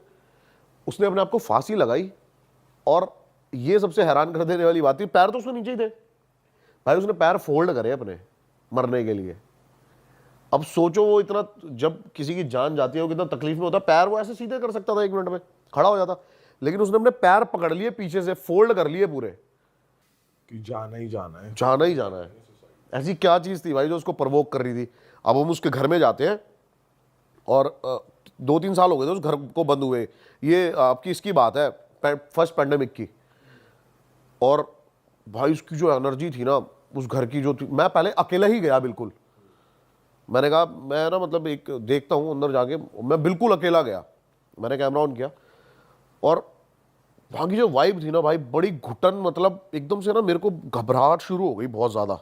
उसने अपने आप को फांसी लगाई। और ये सबसे हैरान कर देने वाली बात थी, पैर तो उसके नीचे ही थे भाई, उसने पैर फोल्ड करे अपने मरने के लिए। अब सोचो वो इतना, जब किसी की जान जाती है वो कितना तकलीफ में होता है। पैर वो ऐसे सीधे कर सकता था, 1 मिनट में खड़ा हो जाता, लेकिन उसने अपने पैर पकड़ लिए, पीछे से फोल्ड कर लिए पूरे, कि जाना ही जाना है। जाना ही जाना है। ऐसी क्या चीज़ थी भाई जो उसको प्रवोक कर रही थी। अब हम उसके घर में जाते हैं और 2-3 साल हो गए थे उस घर को बंद हुए, ये आपकी इसकी बात है फर्स्ट पैंडेमिक की। और भाई उसकी जो एनर्जी थी ना उस घर की जो थी, मैं पहले अकेला ही गया बिल्कुल। मैंने कहा मैं ना मतलब एक देखता हूँ अंदर जाके, मैं बिल्कुल अकेला गया, मैंने कैमरा ऑन किया और वहाँ की जो वाइब थी ना भाई बड़ी घुटन, मतलब एकदम से ना मेरे को घबराहट शुरू हो गई बहुत ज़्यादा।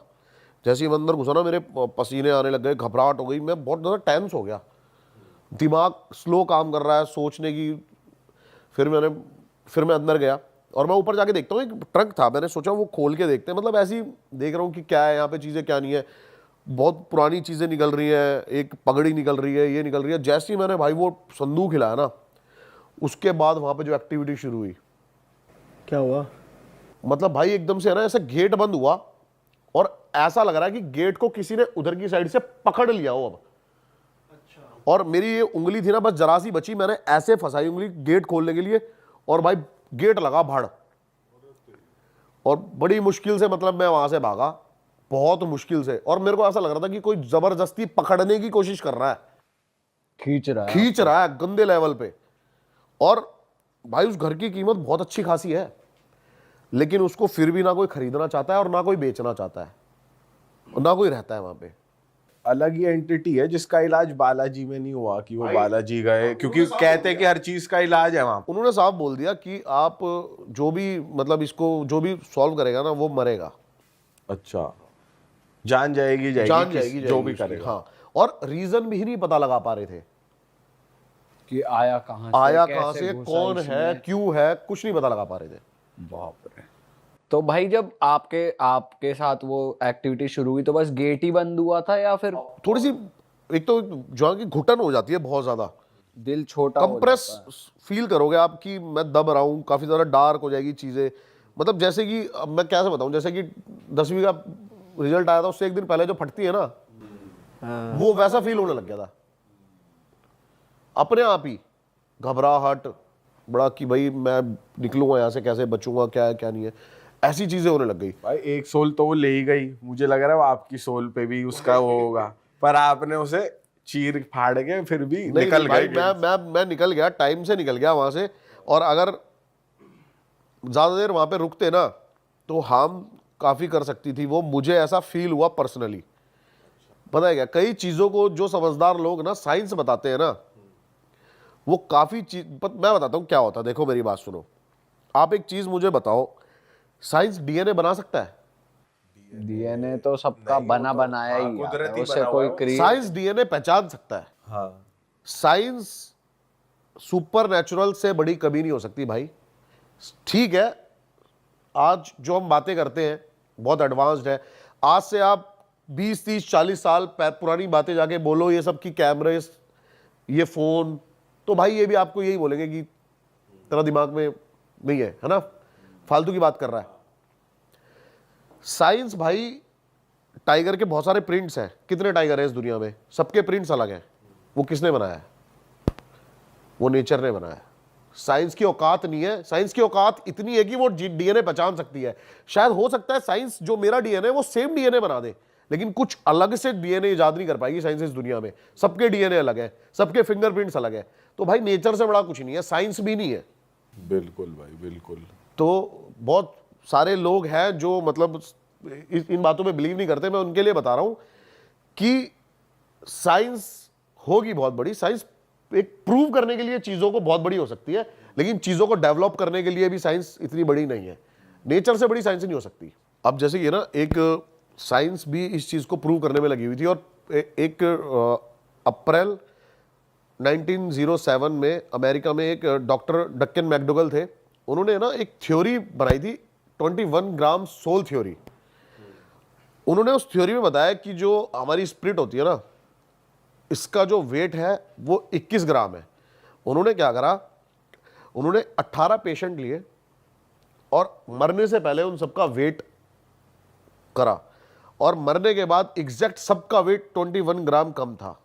जैसे ही मैं अंदर घुसा ना मेरे पसीने आने लग गए, घबराहट हो गई, मैं बहुत ज़्यादा टेंस हो गया, दिमाग स्लो काम कर रहा है सोचने की। फिर मैं अंदर गया और मैं ऊपर जाके देखता हूँ एक ट्रक था, मैंने सोचा वो खोल के देखते हैं, मतलब ऐसे ही देख रहा हूँ कि क्या है यहाँ पे, चीज़ें क्या नहीं है, बहुत पुरानी चीज़ें निकल रही हैं, एक पगड़ी निकल रही है, ये निकल रही है। जैसे ही मैंने भाई वो संदूक हिलाया ना, उसके बाद वहाँ पे जो एक्टिविटी शुरू हुई, क्या हुआ? मतलब भाई एकदम से है ना ऐसे गेट बंद हुआ और ऐसा लग रहा है कि गेट को किसी ने उधर की साइड से पकड़ लिया हो अब। और मेरी ये उंगली थी ना बस जरा सी बची, मैंने ऐसे फंसाई उंगली गेट खोलने के लिए और भाई गेट लगा भाड़। और बड़ी मुश्किल से मतलब मैं वहां से भागा, बहुत मुश्किल से। और मेरे को ऐसा लग रहा था कि कोई जबरदस्ती पकड़ने की कोशिश कर रहा है, खींच रहा है गंदे लेवल पे। और भाई उस घर की कीमत बहुत अच्छी खासी है, लेकिन उसको फिर भी ना कोई खरीदना चाहता है और ना कोई बेचना चाहता है और ना कोई रहता है वहां पे। अलग ही एंटिटी है जिसका इलाज बालाजी में नहीं हुआ कि वो बालाजी गए, क्योंकि कहते हैं कि हर चीज का इलाज है वहां। उन्होंने साफ बोल दिया कि आप जो भी मतलब इसको जो भी सॉल्व करेगा ना वो मरेगा। अच्छा, जान जाएगी जो भी उसकी, करेगा। हाँ। और रीजन भी नहीं पता लगा पा रहे थे कि आया कहाँ से, कौन है, क्यों है, कुछ नहीं पता लगा पा रहे थे। बाप रे। तो भाई जब आपके साथ वो एक्टिविटी शुरू हुई तो बस गेट ही बंद हुआ था या फिर थोड़ी सी एक तो जहाँ की घुटन हो जाती है बहुत ज्यादा, दिल छोटा हो कंप्रेस जाता है? फील करोगे आप कि मैं दब रहा हूँ, काफी ज्यादा डार्क हो जाएगी चीजें। मतलब जैसे कि अब मैं कैसे बताऊं, जैसे कि 10वीं का रिजल्ट आया था उससे एक दिन पहले जो फटती है ना, वो वैसा फील होने लग गया था अपने आप ही। घबराहट बड़ा कि भाई मैं निकलूंगा यहाँ से कैसे, बचूंगा क्या है क्या नहीं है, ऐसी चीजें होने लग गई। भाई एक सोल तो वो ले ही गई, मुझे लग रहा है वो आपकी सोल पे भी उसका वो होगा, पर आपने उसे चीर फाड़ के फिर भी निकल भाई गए। मैं निकल गया, टाइम से निकल गया वहां से। और अगर ज्यादा देर वहां पे रुकते ना तो हार्म काफी कर सकती थी वो, मुझे ऐसा फील हुआ पर्सनली। पता है क्या, कई चीजों को जो समझदार लोग ना साइंस बताते हैं ना, वो काफी चीज मैं बताता हूँ क्या होता है। देखो मेरी बात सुनो, आप एक चीज मुझे बताओ, साइंस डीएनए बना सकता है? डीएनए तो सबका बना बनाया ही आता है, उससे कोई क्रिएट। साइंस डीएनए पहचान सकता है। हाँ। साइंस सुपर नेचुरल से बड़ी कभी नहीं हो सकती भाई। ठीक है, आज जो हम बातें करते हैं बहुत एडवांस्ड है। आज से आप 20, 30, 40 साल पुरानी बातें जाके बोलो ये सब की कैमरे, ये फोन, तो भाई ये भी आपको यही बोलेंगे कि तेरा दिमाग में नहीं है ना, फालतू की बात कर रहा है। साइंस भाई, टाइगर के बहुत सारे प्रिंट्स हैं, कितने टाइगर हैं इस दुनिया में, सबके प्रिंट्स अलग हैं। वो किसने बनाया है? वो नेचर ने बनाया है। साइंस की औकात नहीं है, साइंस की औकात इतनी है कि वो डीएनए पहचान सकती है। शायद हो सकता है साइंस जो मेरा डीएनए वो सेम डीएनए बना दे, लेकिन कुछ अलग से डीएनए इजाद नहीं कर पाएगी साइंस इस दुनिया में। सबके डीएनए अलग है, सबके फिंगरप्रिंट्स अलग है। तो भाई नेचर से बड़ा कुछ नहीं है, साइंस भी नहीं है। बिल्कुल भाई बिल्कुल। तो बहुत सारे लोग हैं जो मतलब इन बातों पे बिलीव नहीं करते। मैं उनके लिए बता रहा हूं कि साइंस होगी बहुत बड़ी। साइंस एक प्रूव करने के लिए चीजों को बहुत बड़ी हो सकती है, लेकिन चीजों को डेवलप करने के लिए भी साइंस इतनी बड़ी नहीं है। नेचर से बड़ी साइंस नहीं हो सकती। अब जैसे कि ना एक साइंस भी इस चीज को प्रूव करने में लगी हुई थी। और एक अप्रैल 1907 में अमेरिका में एक डॉक्टर डक्कन मैकडोगल थे, उन्होंने ना एक थ्योरी बनाई थी 21 ग्राम सोल थ्योरी। उन्होंने उस थ्योरी में बताया कि जो हमारी स्पिरिट होती है ना, इसका जो वेट है वो 21 ग्राम है। उन्होंने क्या करा, उन्होंने 18 पेशेंट लिए और मरने से पहले उन सबका वेट करा, और मरने के बाद एग्जैक्ट सबका वेट 21 ग्राम कम था।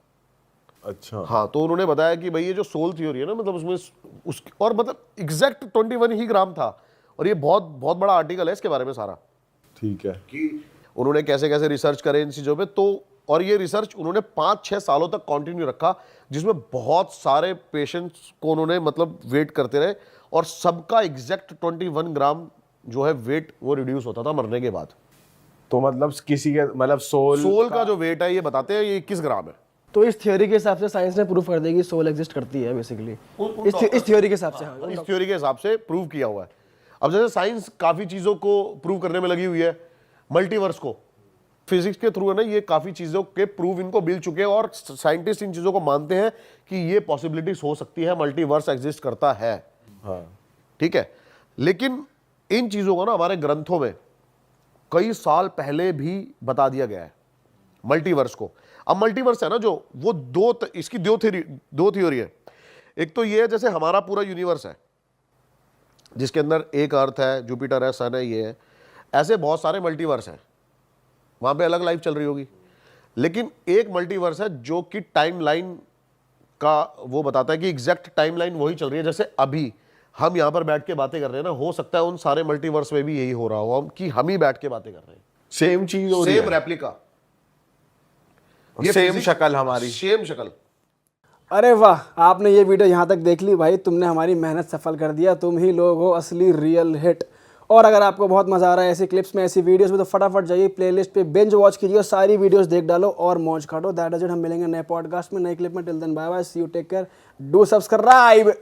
अच्छा। हाँ, तो उन्होंने बताया कि भाई ये जो सोल थ्योरी है ना, मतलब उसमें और मतलब एग्जैक्ट 21 ही ग्राम था। और ये बहुत बहुत बड़ा आर्टिकल है इसके बारे में सारा, ठीक है। कि उन्होंने कैसे कैसे रिसर्च करे इन चीज़ों पे, तो और ये रिसर्च उन्होंने 5-6 सालों तक कंटिन्यू रखा, जिसमें बहुत सारे पेशेंट्स को उन्होंने मतलब वेट करते रहे, और सबका एग्जैक्ट 21 ग्राम जो है वेट वो रिड्यूस होता था मरने के बाद। तो मतलब किसी के मतलब सोल का जो वेट है ये बताते हैं ये 21 ग्राम है। तो इस थ्योरी के हिसाब से साइंस ने प्रूव कर दिया कि सोल एग्जिस्ट करती है बेसिकली, इस थ्योरी के हिसाब से। हाँ, इस थ्योरी के हिसाब से प्रूव किया हुआ है। अब जैसे साइंस काफी चीजों को प्रूव करने में लगी हुई है, मल्टीवर्स को फिजिक्स के थ्रू है ना, ये काफी चीजों के प्रूव इनको मिल चुके हैं, और साइंटिस्ट इन चीजों को मानते हैं कि ये पॉसिबिलिटीज हो सकती है, मल्टीवर्स एग्जिस्ट करता है। हाँ ठीक है, लेकिन इन चीजों को ना हमारे ग्रंथों में कई साल पहले भी बता दिया गया है मल्टीवर्स को। अब मल्टीवर्स है ना जो, वो इसकी दो थ्योरी है। एक तो ये है जैसे हमारा पूरा यूनिवर्स है जिसके अंदर एक अर्थ है, जुपिटर है, सन है, ये है, ऐसे बहुत सारे मल्टीवर्स हैं, वहां पे अलग लाइफ चल रही होगी। लेकिन एक मल्टीवर्स है जो कि टाइमलाइन का वो बताता है कि एग्जैक्ट टाइमलाइन वही चल रही है। जैसे अभी हम यहाँ पर बैठ के बातें कर रहे हैं ना, हो सकता है उन सारे मल्टीवर्स में भी यही हो रहा हो कि हम ही बैठ के बातें कर रहे हैं, सेम चीज हो रही सेम है, रेप्लिका, सेम शक्ल हमारी, सेम शक्ल। अरे वाह, आपने ये वीडियो यहाँ तक देख ली भाई, तुमने हमारी मेहनत सफल कर दिया, तुम ही लोग हो असली रियल हिट। और अगर आपको बहुत मजा आ रहा है ऐसी क्लिप्स में, ऐसी वीडियोस में, तो फटाफट जाइए प्लेलिस्ट पे बिंज वॉच कीजिए और सारी वीडियोस देख डालो और मौज काटो। दैट इज इट, हम मिलेंगे नए पॉडकास्ट में, नए क्लिप में। Till then bye bye, see you, take care, do subscribe.